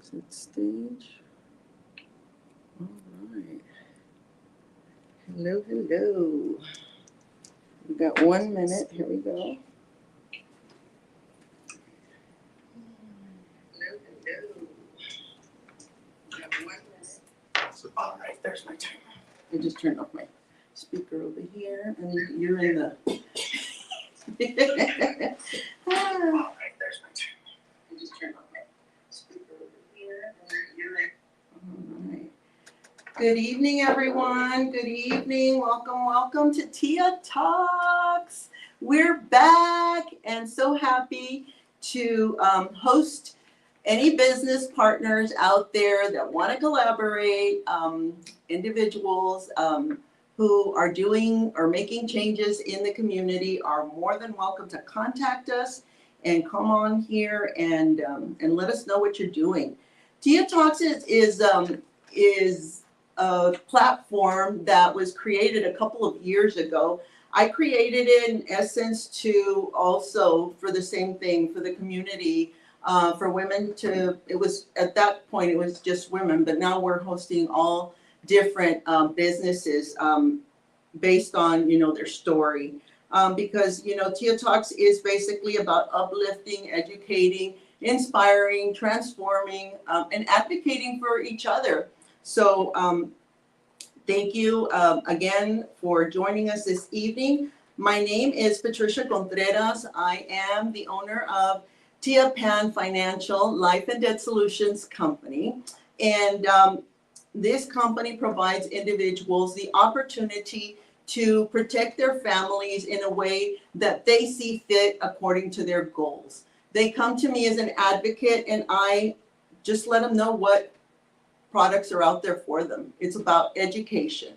Exit stage. All right. Hello, hello. We got 1 minute. Here we go. Hello, hello. We got 1 minute. All right, there's my timer. I just turned off my speaker over here, and you're in the. All right, there's my timer. I just turned off my speaker over here, and you're in. All right. Good evening, everyone. Good evening. Welcome, welcome to Tia Talks. We're back and so happy to host any business partners out there that want to collaborate, individuals who are doing or making changes in the community are more than welcome to contact us and come on here and let us know what you're doing. Tia Talks is a platform that was created a couple of years ago. I created it in essence to also for the same thing, for the community, for women to, it was at that point, it was just women, but now we're hosting all different businesses based on, their story. Because, Tia Talks is basically about uplifting, educating, inspiring, transforming, and advocating for each other. So thank you again for joining us this evening. My name is Patricia Contreras. I am the owner of PAnn Financial Life and Debt Solutions Company. And this company provides individuals the opportunity to protect their families in a way that they see fit according to their goals. They come to me as an advocate and I just let them know what products are out there for them. It's about education.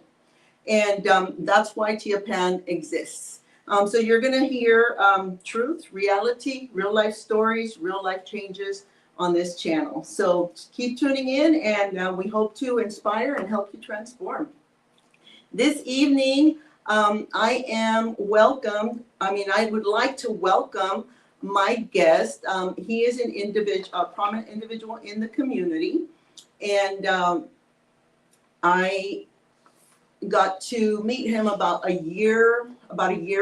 And that's why PAnn exists. So you're gonna hear truth, reality, real life stories, real life changes on this channel. So keep tuning in and we hope to inspire and help you transform. This evening, I would like to welcome my guest. He is an individual, a prominent individual in the community. And I got to meet him about a year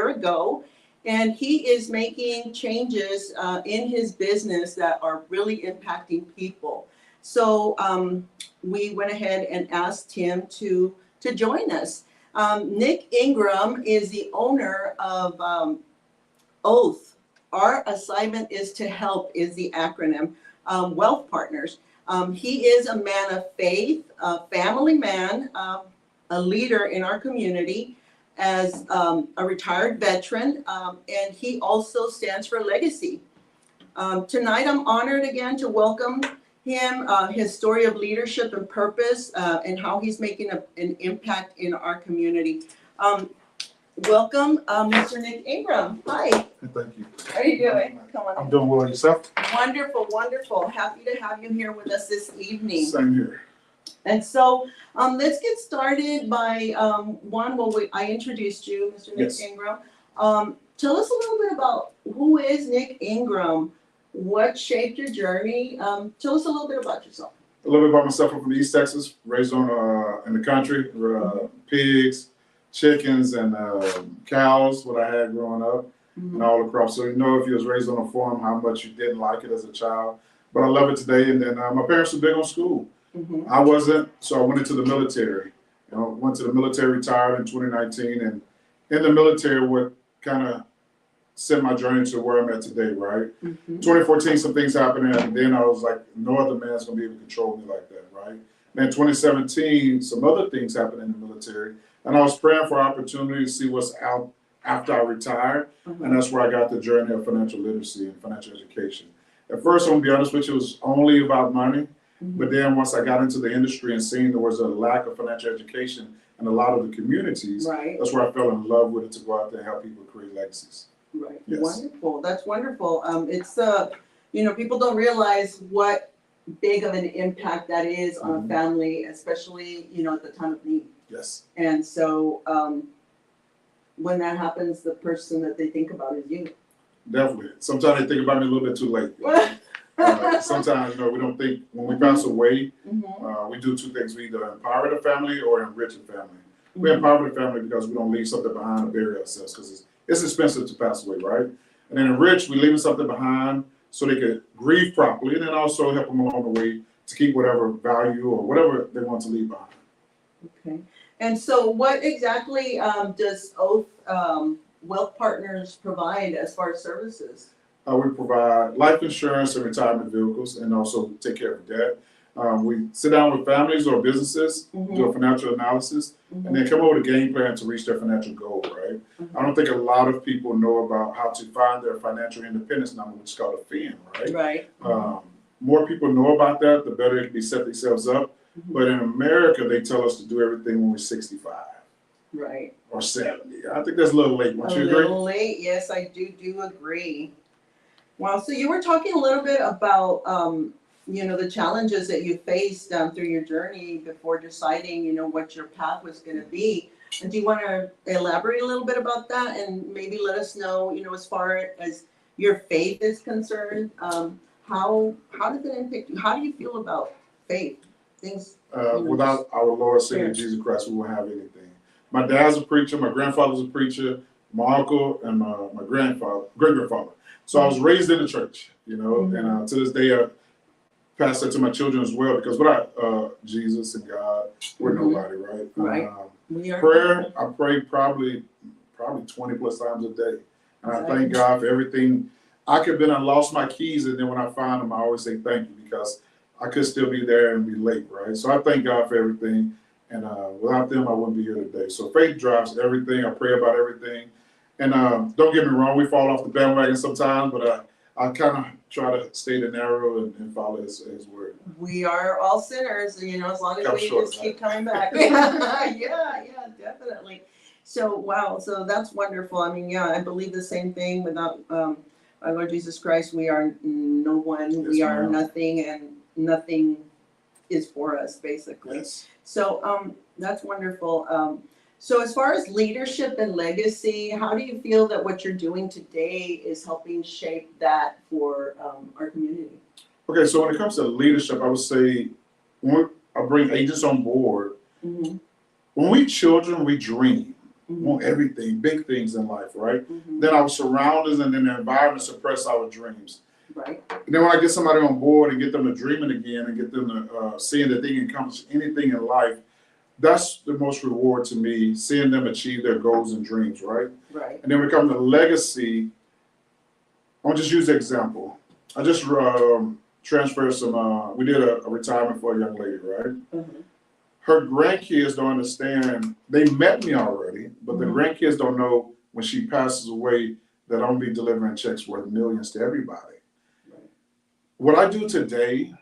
ago, and he is making changes in his business that are really impacting people. So we went ahead and asked him to join us. Nick Ingram is the owner of Oath. Our assignment is to help is the acronym, Wealth Partners. He is a man of faith, a family man, a leader in our community as a retired veteran, and he also stands for legacy. Tonight I'm honored again to welcome him, his story of leadership and purpose, and how he's making an impact in our community. Welcome, Mr. Nick Ingram. Hi. Thank you. How are you doing? Come on. I'm doing well. Yourself? Wonderful, wonderful. Happy to have you here with us this evening. Same here. And so let's get started by I introduced you, Mr. Nick Yes. Ingram. Tell us a little bit about who is Nick Ingram? What shaped your journey? Tell us a little bit about yourself. A little bit about myself. I'm from East Texas, raised on in the country, pigs, chickens, and cows, what I had growing up, and all the crops. So if you was raised on a farm, how much you didn't like it as a child. But I love it today. And then my parents were big on school. I wasn't, so I went into the military. Went to the military, retired in 2019, and in the military, what kind of set my journey to where I'm at today, right? 2014, some things happened, and then I was like, no other man's gonna be able to control me like that, right? Then 2017, some other things happened in the military, and I was praying for opportunity to see what's out after I retired, and that's where I got the journey of financial literacy and financial education. At first, I'm gonna be honest with you, it was only about money. But then once I got into the industry and seeing there was a lack of financial education in a lot of the communities, that's where I fell in love with it to go out there and help people create legacies. Right. Yes. Wonderful. That's wonderful. It's people don't realize what big of an impact that is on a family, especially at the time of need. Yes. And so when that happens, the person that they think about is you. Definitely. Sometimes they think about me a little bit too late. Sometimes, we don't think when we pass away, Mhm. we do two things. We either empower the family or enrich the family. We empower the family because we don't leave something behind to bury ourselves because it's expensive to pass away, right? And then enrich, we leave something behind so they could grieve properly and then also help them along the way to keep whatever value or whatever they want to leave behind. Okay. And so what exactly does Oath Wealth Partners provide as far as services? We provide life insurance and retirement vehicles and also take care of debt. We sit down with families or businesses, do a financial analysis, and then come up with a game plan to reach their financial goal, right? I don't think a lot of people know about how to find their financial independence number, which is called a PAnn, right? Right. More people know about that, the better it can be set themselves up. But in America, they tell us to do everything when we're 65 Right. or 70. I think that's a little late. Don't you agree? A little late. Yes, I do agree. Wow. So you were talking a little bit about, the challenges that you faced through your journey before deciding, what your path was going to be. And do you want to elaborate a little bit about that and maybe let us know, as far as your faith is concerned, how does it impact you? How do you feel about faith? Things. Without our Lord Savior Jesus Christ, we won't have anything. My dad's a preacher. My grandfather's a preacher. My uncle and my grandfather, great grandfather. So I was raised in the church, and to this day I pass that to my children as well because without Jesus and God, we're nobody, right? Right. We are. Prayer, I pray probably 20 plus times a day, and I thank God for everything. I could have been and lost my keys, and then when I find them, I always say thank you because I could still be there and be late, right? So I thank God for everything, and without them, I wouldn't be here today. So faith drives everything. I pray about everything. And don't get me wrong, we fall off the bandwagon sometimes, but I kind of try to stay the narrow and follow his word. We are all sinners, as long as we just keep coming back. Yeah, definitely. So, wow, so that's wonderful. I mean, I believe the same thing. Without our Lord Jesus Christ, we are no one, Yes, we are ma'am. nothing, and nothing is for us, basically. Yes. So that's wonderful. So as far as leadership and legacy, how do you feel that what you're doing today is helping shape that for our community? Okay, so when it comes to leadership, I would say when I bring agents on board, when we children, we dream. We want everything, big things in life, right? Then our surroundings and then the environment suppress our dreams. Right. And then when I get somebody on board and get them to dreaming again and get them to seeing that they can accomplish anything in life, that's the most reward to me, seeing them achieve their goals and dreams, right? Right. And then when it comes to legacy, I'll just use an example. I just transferred some, we did a retirement for a young lady, right? Her grandkids don't understand, they met me already, but the grandkids don't know when she passes away that I'm gonna be delivering checks worth millions to everybody. What I do today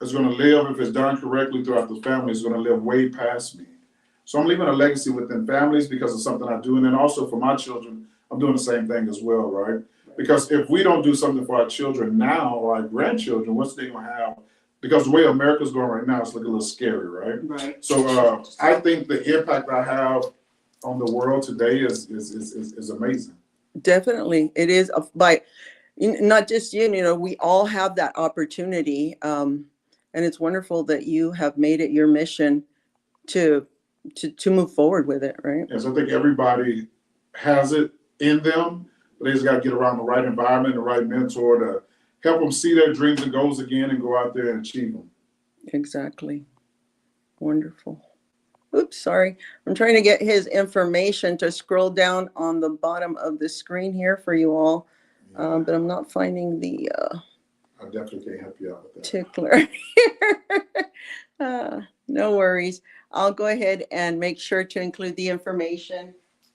is going to live, if it's done correctly throughout the family, is going to live way past me. So I'm leaving a legacy within families because of something I do. And then also for my children, I'm doing the same thing as well, right? Because if we don't do something for our children now or our grandchildren, what's they going to have? Because the way America's going right now, it's looking a little scary, right? Right. So I think the impact I have on the world today is amazing. Definitely. It is by not just we all have that opportunity. And it's wonderful that you have made it your mission to move forward with it, right? Yes, I think everybody has it in them, but they just got to get around the right environment, the right mentor to help them see their dreams and goals again and go out there and achieve them. Exactly. Wonderful. Oops, sorry. I'm trying to get his information to scroll down on the bottom of the screen here for you all, but I'm not finding the I definitely can't help you out with that. tickler. No worries. I'll go ahead and make sure to include the information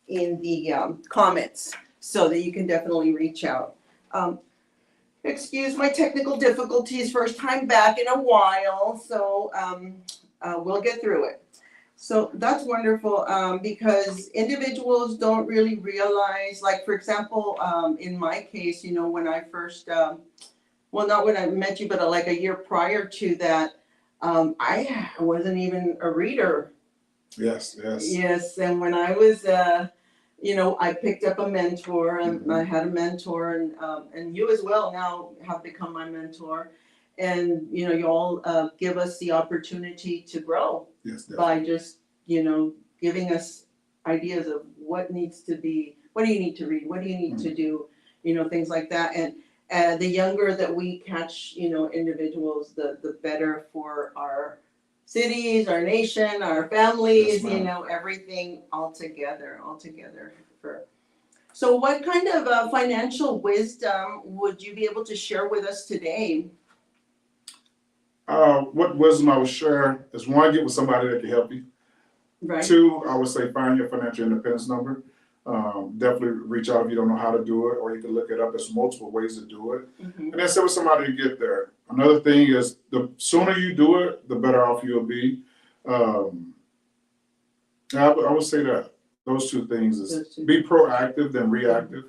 in the comments so that you can definitely reach out. Excuse my technical difficulties, first time back in a while, so we'll get through it. So that's wonderful because individuals don't really realize, like for example, in my case, when I first, well, not when I met you, but like a year prior to that, I wasn't even a reader. Yes. Yes, and when I was you know, I picked up a mentor, and I had a mentor, and you as well now have become my mentor. And, you know, you all give us the opportunity to grow Yes, definitely. by just, you know, giving us ideas of what needs to be, what do you need to read, what do you need to do, you know, things like that. And the younger that we catch, you know, individuals, the better for our cities, our nation, our families, Yes, ma'am. you know, everything all together. So what kind of financial wisdom would you be able to share with us today? What wisdom I would share is, one, get with somebody that can help you. Right. Two, I would say find your financial independence number. Definitely reach out if you don't know how to do it, or you can look it up. There's multiple ways to do it. And then sit with somebody to get there. Another thing is, the sooner you do it, the better off you'll be. I would say that those two things is be proactive than reactive.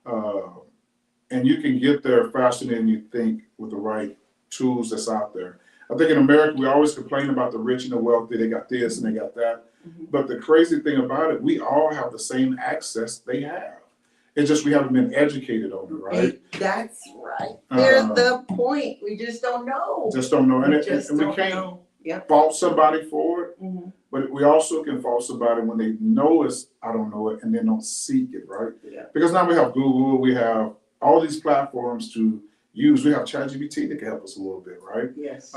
And you can get there faster than you think with the right tools that's out there. I think in America, we always complain about the rich and the wealthy. They got this and they got that. But the crazy thing about it, we all have the same access they have. It's just we haven't been educated on it, right? That's right. There's the point. We just don't know. Just don't know. And We we can't know. Yep. fault somebody for it, but we also can fault somebody when they know it's, I don't know it, and then don't seek it, right? Yeah. Because now we have Google, we have all these platforms to use. We have ChatGPT that can help us a little bit, right? Yes.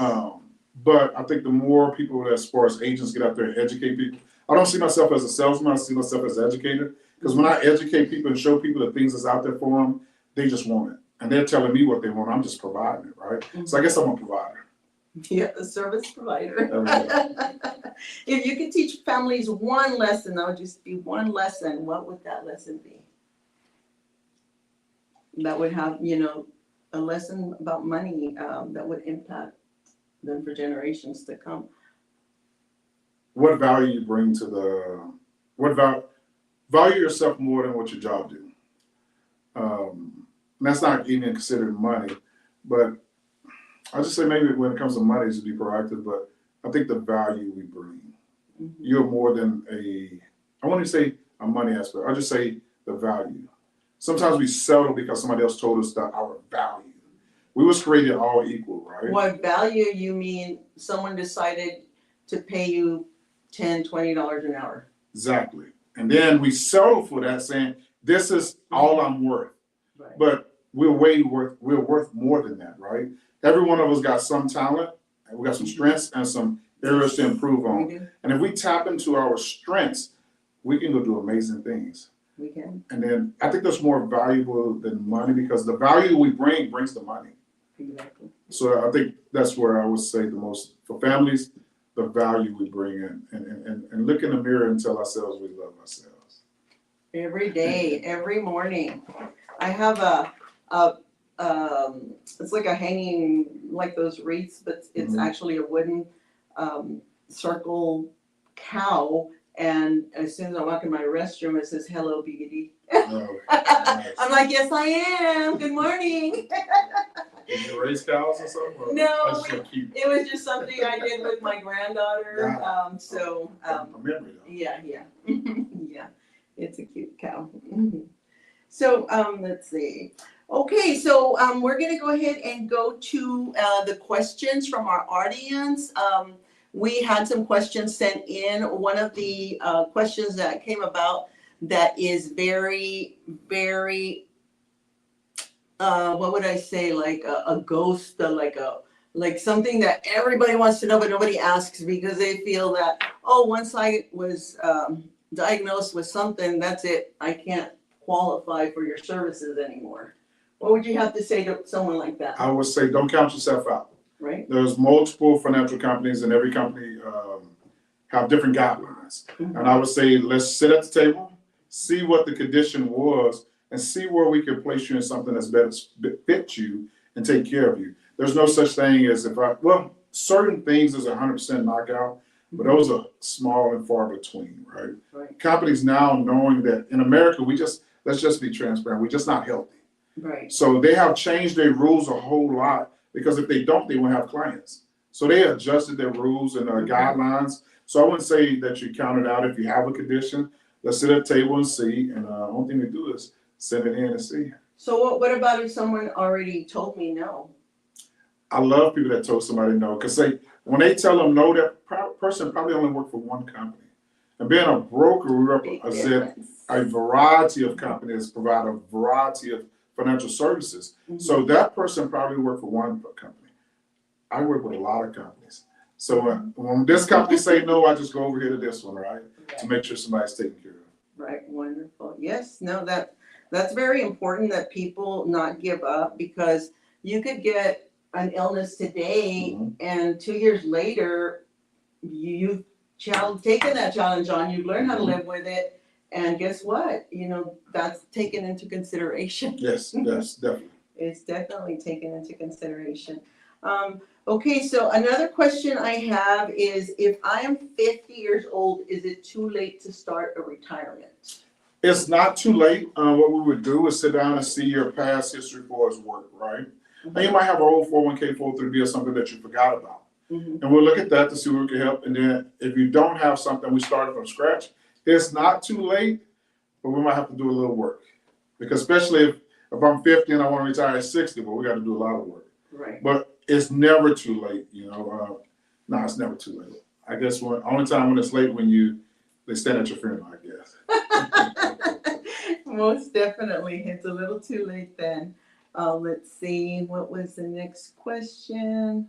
But I think the more people, as far as agents, get out there and educate people, I don't see myself as a salesman, I see myself as an educator. Because when I educate people and show people the things that's out there for them, they just want it. And they're telling me what they want, I'm just providing it, right? So I guess I'm a provider. Yeah, a service provider. There we go. If you could teach families one lesson, that would just be one lesson, what would that lesson be? That would have, you know, a lesson about money that would impact them for generations to come. What value you bring to the, value yourself more than what your job do. And that's not even considered money, but I just say maybe when it comes to money, to be proactive, but I think the value we bring, you're more than I wouldn't say a money aspect, I'll just say the value. Sometimes we settle because somebody else told us that our value. We was created all equal, right? What value you mean someone decided to pay you $10, $20 an hour? Exactly. And then we settle for that, saying, this is all I'm worth. Right. But we're worth more than that, right? Every one of us got some talent, and we got some strengths and some areas to improve on. And if we tap into our strengths, we can go do amazing things. We can. And then I think that's more valuable than money, because the value we bring brings the money. Exactly. So I think that's where I would say the most, for families, the value we bring in, and look in the mirror and tell ourselves we love ourselves. Every day, every morning. I have it's like a hanging, like those wreaths, but it's actually a wooden circle cow. And as soon as I walk in my restroom, it says, "Hello, Biggity." Oh, nice. I'm like, yes, I am. Good morning. Did you raise cows or something? Or No, that's so cute. it was just something I did with my granddaughter. Yeah. A memory though. yeah, yeah, it's a cute cow. So let's see. Okay, so we're gonna go ahead and go to the questions from our audience. We had some questions sent in. One of the questions that came about that is very, very, what would I say, like a ghost, like something that everybody wants to know but nobody asks, because they feel that, oh, once I was diagnosed with something, that's it. I can't qualify for your services anymore. What would you have to say to someone like that? I would say don't count yourself out. Right. There's multiple financial companies, and every company have different guidelines. And I would say let's sit at the table, see what the condition was, and see where we can place you in something that's better fit you and take care of you. There's no such thing as certain things is 100% knockout, but those are small and far between, right? Right. Companies now knowing that in America, let's just be transparent, we're just not healthy. Right. So they have changed their rules a whole lot, because if they don't, they won't have clients. So they adjusted their rules and their guidelines. So I wouldn't say that you count it out if you have a condition, let's sit at a table and see. And the only thing we do is send it in and see. So what about if someone already told me no? I love people that told somebody no, because when they tell them no, that person probably only worked for one company. And being a broker, we represent a variety of companies, provide a variety of financial services. Mm-hmm. So that person probably worked for one company. I work with a lot of companies. So when this company say no, I just go over here to this one, right? To make sure somebody's taken care of. Right, wonderful. Yes, no, that's very important that people not give up, because you could get an illness today and 2 years later, you've taken that challenge on, you've learned how to live with it, and guess what? That's taken into consideration. Yes, definitely. It's definitely taken into consideration. Okay, so another question I have is, if I am 50 years old, is it too late to start a retirement? It's not too late. What we would do is sit down and see your past history for his work, right? Mm-hmm. And you might have an old 401k, 403b, or something that you forgot about. Mm-hmm. And we'll look at that to see where we can help. And then if you don't have something, we started from scratch. It's not too late, but we might have to do a little work. Because especially if I'm 50 and I want to retire at 60, well, we got to do a lot of work. Right. But it's never too late, No, it's never too late. I guess only time when it's late when they stand at your funeral, I guess. Most definitely. It's a little too late then. Let's see. What was the next question?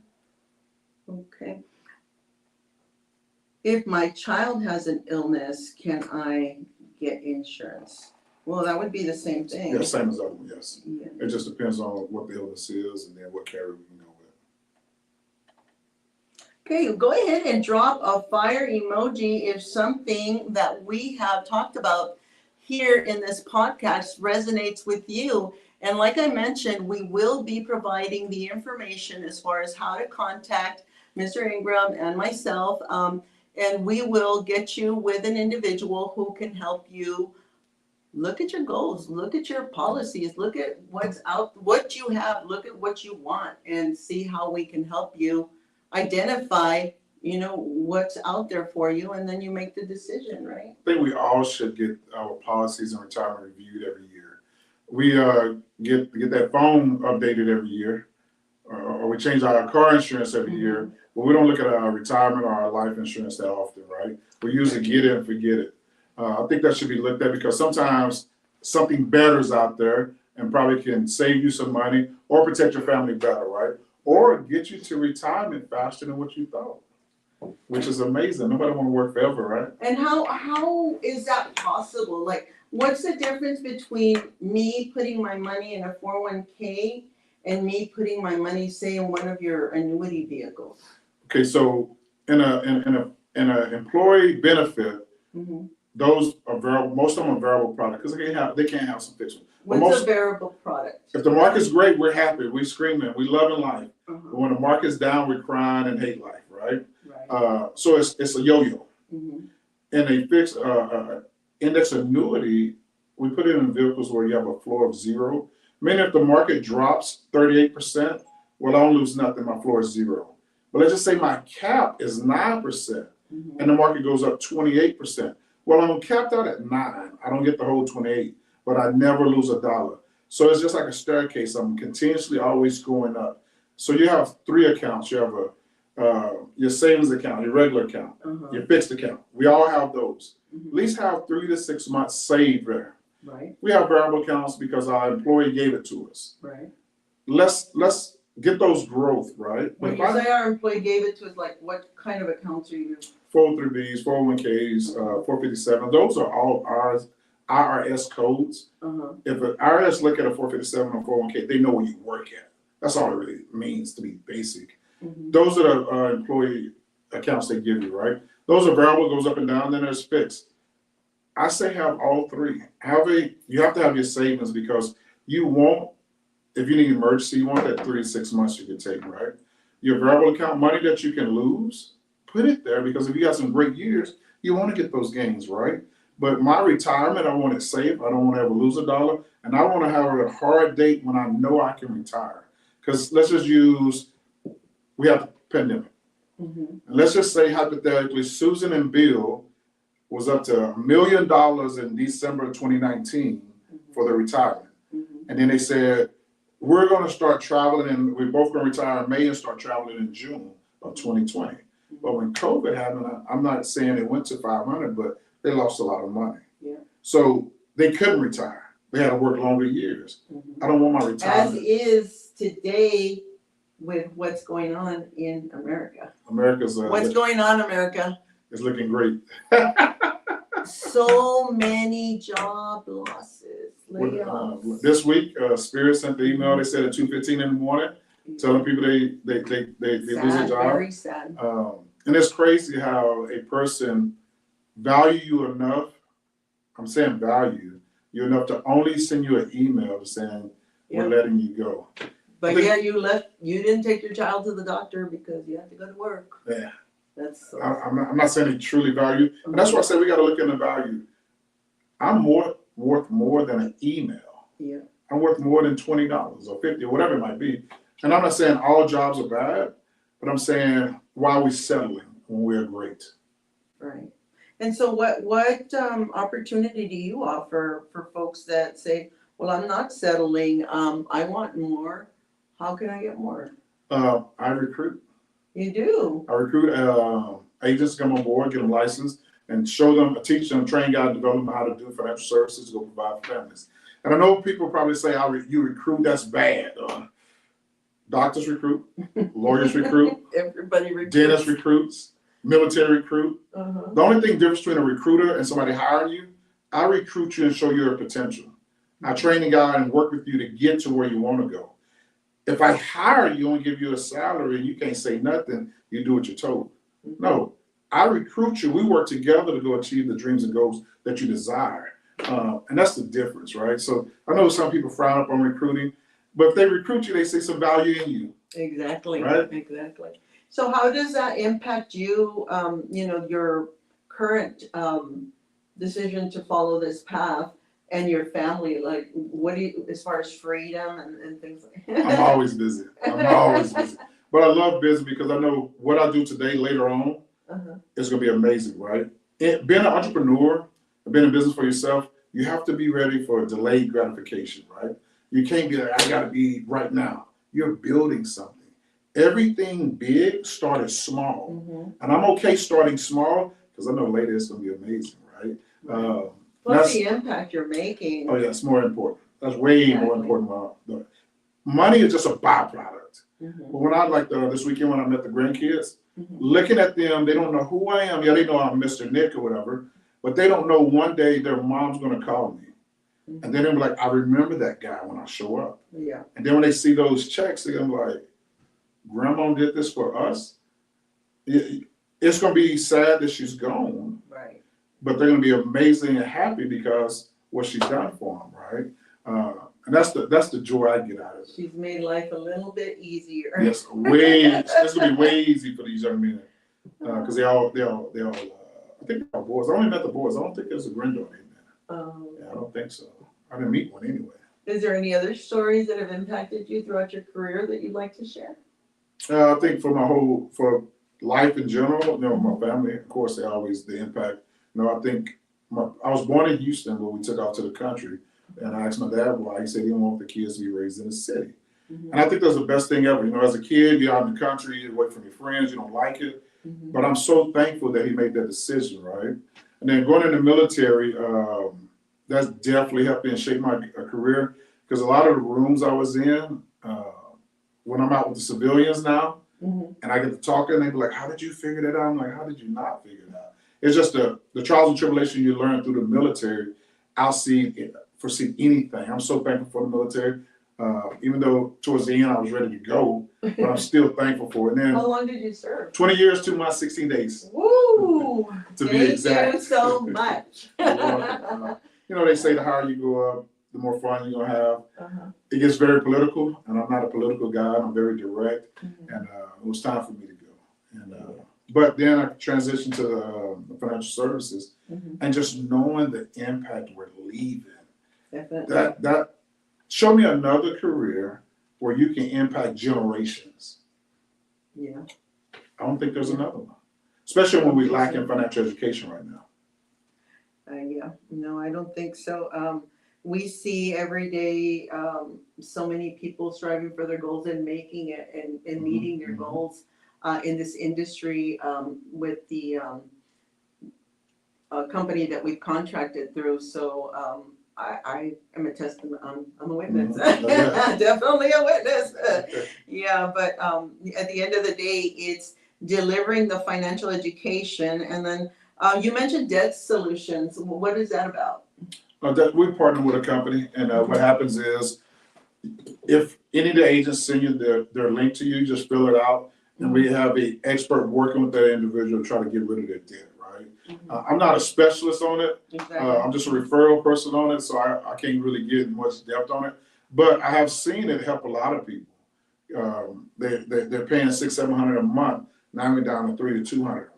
Okay. If my child has an illness, can I get insurance? Well, that would be the same thing. Yeah, same as other one, yes. Yeah. It just depends on what the illness is and then what carrier we can go with. Okay, go ahead and drop a fire emoji if something that we have talked about here in this podcast resonates with you. And like I mentioned, we will be providing the information as far as how to contact Mr. Ingram and myself. And we will get you with an individual who can help you look at your goals, look at your policies, look at what's out, what you have, look at what you want, and see how we can help you identify, what's out there for you, and then you make the decision, right? I think we all should get our policies and retirement reviewed every year. We get that phone updated every year, or we change our car insurance every year, but we don't look at our retirement or our life insurance that often, right? We usually get it and forget it. I think that should be looked at, because sometimes something better is out there and probably can save you some money or protect your family better, right? Or get you to retirement faster than what you thought, which is amazing. Nobody want to work forever, right? And how is that possible? Like, what's the difference between me putting my money in a 401k and me putting my money, say, in one of your annuity vehicles? Okay, so in a employee benefit, those are variable. Most of them are variable product, because they can't have some fixed ones. What's a variable product? If the market's great, we're happy, we screaming, we loving life. But when the market's down, we're crying and hate life, right? So it's a yo-yo. In a fixed index annuity, we put it in vehicles where you have a floor of 0. Meaning if the market drops 38%, well, I don't lose nothing, my floor is 0. But let's just say my cap is 9%, and the market goes up 28%. Well, I'm capped out at 9. I don't get the whole 28, but I never lose a dollar. So it's just like a staircase. I'm continuously always going up. So you have 3 accounts. You have your savings account, your regular account, your fixed account. We all have those. At least have 3 to 6 months saved there. Right. We have variable accounts because our employee gave it to us. Right. Let's get those growth, right? When you say our employee gave it to us, like, what kind of accounts are you? 403Bs, 401Ks, 457. Those are all ours. IRS codes. If an IRS look at a 457 or 401k, they know where you work at. That's all it really means to be basic. Those are the employee accounts they give you, right? Those are variable, goes up and down, then there's fixed. I say have all 3. You have to have your savings, because you want, if you need emergency, you want that 3 to 6 months you can take, right? Your variable account, money that you can lose, put it there, because if you got some great years, you want to get those gains, right? But my retirement, I want it safe. I don't want to ever lose a dollar. And I want to have a hard date when I know I can retire. Because let's just use, we have the pandemic. And let's just say, hypothetically, Susan and Bill was up to $1 million in December 2019 for the retirement. And then they said, we're going to start traveling, and we're both going to retire in May and start traveling in June of 2020. But when COVID happened, I'm not saying it went to 500, but they lost a lot of money. Yeah. So they couldn't retire. They had to work longer years. I don't want my As retirement. is today with what's going on in America. America's What's going on, America? is looking great. So many job losses, layoffs. This week, Spirit sent the email. They said at 2:15 in the morning, telling people they lose their job. Very sad. And it's crazy how a person value you enough. I'm saying value you enough to only send you an email saying we're letting you go. But you didn't take your child to the doctor because you had to go to work. Yeah. That's I'm not saying they truly value, and that's why I say we got to look into value. I'm worth more than an email. Yeah. I'm worth more than $20 or $50 or whatever it might be. And I'm not saying all jobs are bad, but I'm saying why are we settling when we're great? Right. And so what opportunity do you offer for folks that say, well, I'm not settling, I want more. How can I get more? I recruit. You do? I recruit agents to come on board, get them licensed, and show them, teach them, train guide, develop them how to do financial services to go provide for families. And I know people probably say, you recruit, that's bad. Doctors recruit, lawyers recruit, Everybody recruits. dentists recruits, military recruit. Uh-huh. The only thing difference between a recruiter and somebody hiring you, I recruit you and show you your potential. I train the guy and work with you to get to where you want to go. If I hire you and give you a salary and you can't say nothing, you do what you're told. No, I recruit you. We work together to go achieve the dreams and goals that you desire. And that's the difference, right? So I know some people frown up on recruiting, but if they recruit you, they see some value in you. Exactly. Right? Exactly. So how does that impact you, your current decision to follow this path and your family? Like, what do you, as far as freedom and things like that? I'm always busy. But I love business because I know what I do today, later on, is going to be amazing, right? Being an entrepreneur, being in business for yourself, you have to be ready for delayed gratification, right? You can't be like, I got to be right now. You're building something. Everything big started small. And I'm okay starting small because I know later it's going to be amazing, right? Plus the impact you're making. Oh, yeah, it's more important. That's way more important. Money is just a byproduct. But when I, this weekend when I met the grandkids, looking at them, they don't know who I am. Yeah, they know I'm Mr. Nick or whatever, but they don't know one day their mom's going to call me. And then they're like, I remember that guy when I show up. Yeah. And then when they see those checks, they're gonna be like, Grandma did this for us. It's going to be sad that she's gone. Right. But they're going to be amazing and happy because what she's done for them, right? And that's the joy I get out of it. She's made life a little bit easier. Yes, it's gonna be way easy for these young men because they all I think they're all boys. I only met the boys. I don't think there's a granddaughter in there. Yeah, I don't think so. I didn't meet one anyway. Is there any other stories that have impacted you throughout your career that you'd like to share? I think for life in general, my family, of course, they always the impact. I think I was born in Houston, but we took off to the country. And I asked my dad why. He said he didn't want the kids to be raised in the city. And I think that's the best thing ever. As a kid, you're out in the country, you're away from your friends, you don't like it. But I'm so thankful that he made that decision, right? And then going in the military, that's definitely helped me and shape my career. Because a lot of the rooms I was in, when I'm out with the civilians now, and I get to talking, they be like, how did you figure that out? I'm like, how did you not figure it out? It's just the trials and tribulations you learn through the military, foresee anything. I'm so thankful for the military. Even though towards the end I was ready to go, but I'm still thankful for it. And then how long did you serve? 20 years, 2 months, 16 days. Woo! To be exact. Thank you so much. They say the higher you go up, the more fun you're gonna have. It gets very political, and I'm not a political guy. I'm very direct, and it was time for me to go. And but then I transitioned to the financial services, and just knowing the impact we're leaving. Definitely. That show me another career where you can impact generations. Yeah. I don't think there's another one, especially when we lack in financial education right now. Yeah, no, I don't think so. We see every day so many people striving for their goals and making it and meeting their goals in this industry with the company that we've contracted through. So I am a testament. I'm a witness. Definitely a witness. Yeah, but at the end of the day, it's delivering the financial education. And then you mentioned debt solutions. What is that about? That we partner with a company, and what happens is, if any of the agents send you their link to you, just fill it out, and we have a expert working with that individual to try to get rid of their debt. Right? I'm not a specialist on it. Exactly. I'm just a referral person on it, so I can't really get much depth on it. But I have seen it help a lot of people. They're paying $600-700 a month. Now we're down to $300 to $200 a month.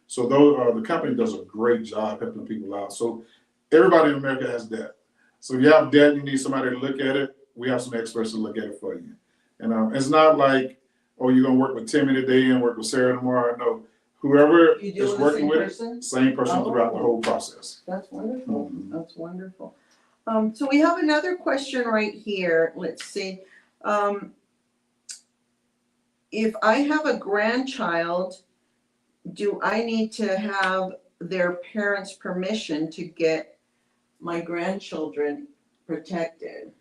So those, the company does a great job helping people out. So everybody in America has debt. So if you have debt, you need somebody to look at it. We have some experts to look at it for you. And it's not like, oh, you're gonna work with Timmy today and work with Sarah tomorrow. No, whoever is working with it, same person throughout the whole process. That's wonderful. That's wonderful. So we have another question right here. Let's see. If I have a grandchild, do I need to have their parents' permission to get my grandchildren protected?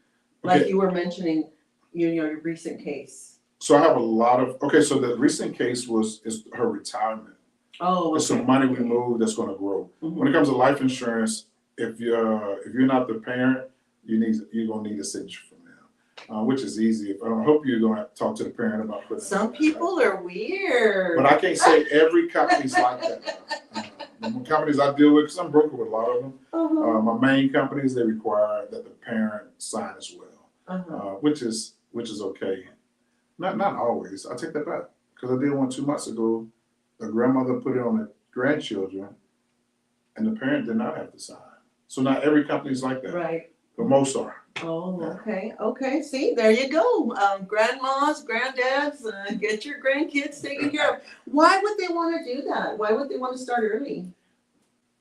Like you were mentioning, your recent case. So I have a lot of, so the recent case is her retirement. Oh, okay. It's some money we moved that's gonna grow. When it comes to life insurance, if you're not the parent, you're gonna need a signature from them, which is easy. I hope you're gonna have to talk to the parent about putting. Some people are weird. But I can't say every company's like that. The companies I deal with, because I'm broker with a lot of them, my main companies, they require that the parent sign as well, which is okay. Not always. I take that back, because I did one 2 months ago. The grandmother put it on the grandchildren, and the parent did not have to sign. So not every company's like that. Right. But most are. Oh, okay. Okay. See, there you go. Grandmas, granddads, get your grandkids taken care of. Why would they want to do that? Why would they want to start early?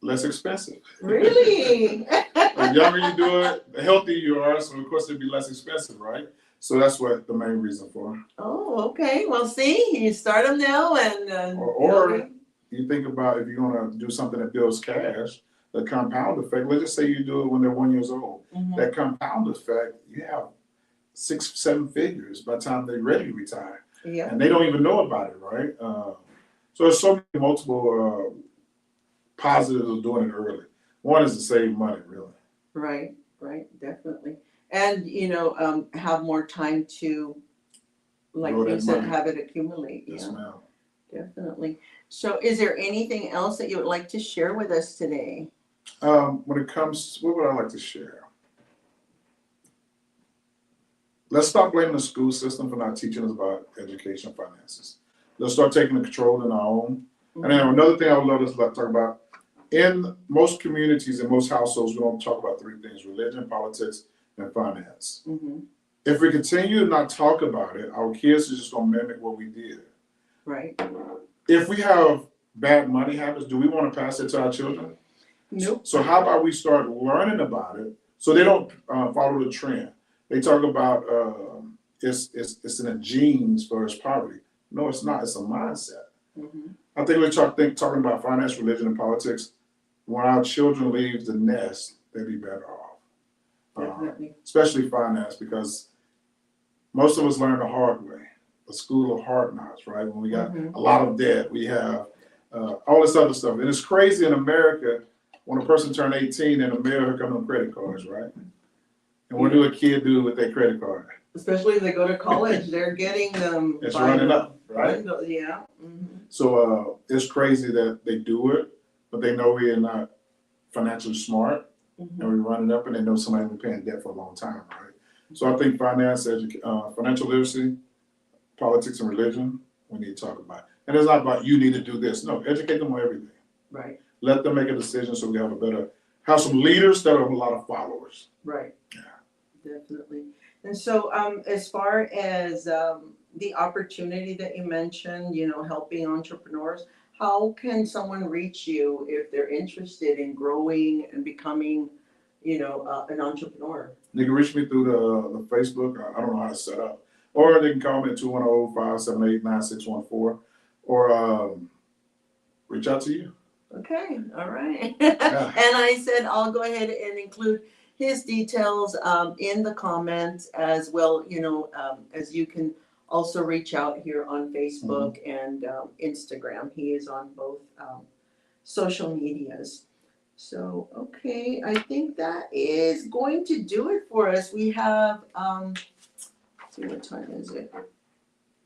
Less expensive. Really? The younger you do it, the healthier you are. So of course it'd be less expensive, right? So that's what the main reason for. Oh, okay. Well, see, you start them now, and or you think about if you're gonna do something that builds cash, the compound effect. Let's just say you do it when they're 1 year old. That compound effect, you have 6-7 figures by the time they're ready to retire, and they don't even know about it, right? So there's so many multiple positives of doing it early. One is to save money, really. Right, definitely. And, have more time to, like you said, have it accumulate. Yes, ma'am. Definitely. So is there anything else that you would like to share with us today? When it comes, what would I like to share? Let's stop blaming the school system for not teaching us about education and finances. Let's start taking the control in our own. And then another thing I would love to talk about, in most communities, in most households, we don't talk about 3 things: religion, politics, and finance. If we continue to not talk about it, our kids are just going to mimic what we did. Right. If we have bad money habits, do we want to pass it to our children? Nope. So how about we start learning about it so they don't follow the trend? They talk about it's in the genes versus poverty. No, it's not. It's a mindset. I think we're talking about finance, religion, and politics. When our children leave the nest, they'd be better off. Especially finance, because most of us learn the hard way. The school of hard knocks, right? When we got a lot of debt, we have all this other stuff. And it's crazy in America, when a person turns 18 in America, come on credit cards, right? And what do a kid do with their credit card? Especially if they go to college, they're getting them. It's running up, right? Yeah. So it's crazy that they do it, but they know we are not financially smart, and we run it up, and they know somebody been paying debt for a long time, right? So I think financial literacy, politics, and religion, we need to talk about. And it's not about you need to do this. No, educate them on everything. Right. Let them make a decision so we have some leaders that have a lot of followers. Right. Yeah. Definitely. And so as far as the opportunity that you mentioned, helping entrepreneurs, how can someone reach you if they're interested in growing and becoming, an entrepreneur? They can reach me through the Facebook. I don't know how to set up. Or they can call me at 210-578-9614 or reach out to you. Okay, all right. Yeah. And I said I'll go ahead and include his details in the comments as well, as you can also reach out here on Facebook and Instagram. He is on both social medias. So, okay, I think that is going to do it for us. We have, let's see, what time is it? I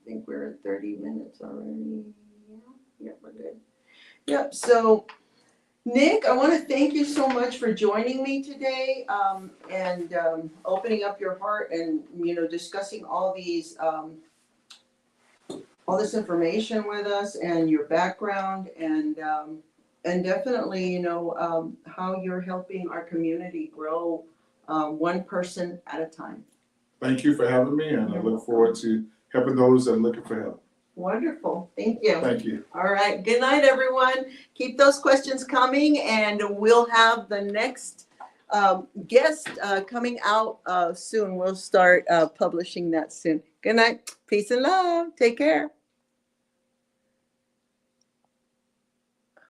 think we're at 30 minutes already. Yeah, we're good. Yep, so Nick, I want to thank you so much for joining me today and opening up your heart and, discussing all this information with us and your background and definitely, how you're helping our community grow one person at a time. Thank you for having me, and I look forward to helping those that are looking for help. Wonderful. Thank you. Thank you. All right. Good night, everyone. Keep those questions coming, and we'll have the next guest coming out soon. We'll start publishing that soon. Good night. Peace and love. Take care.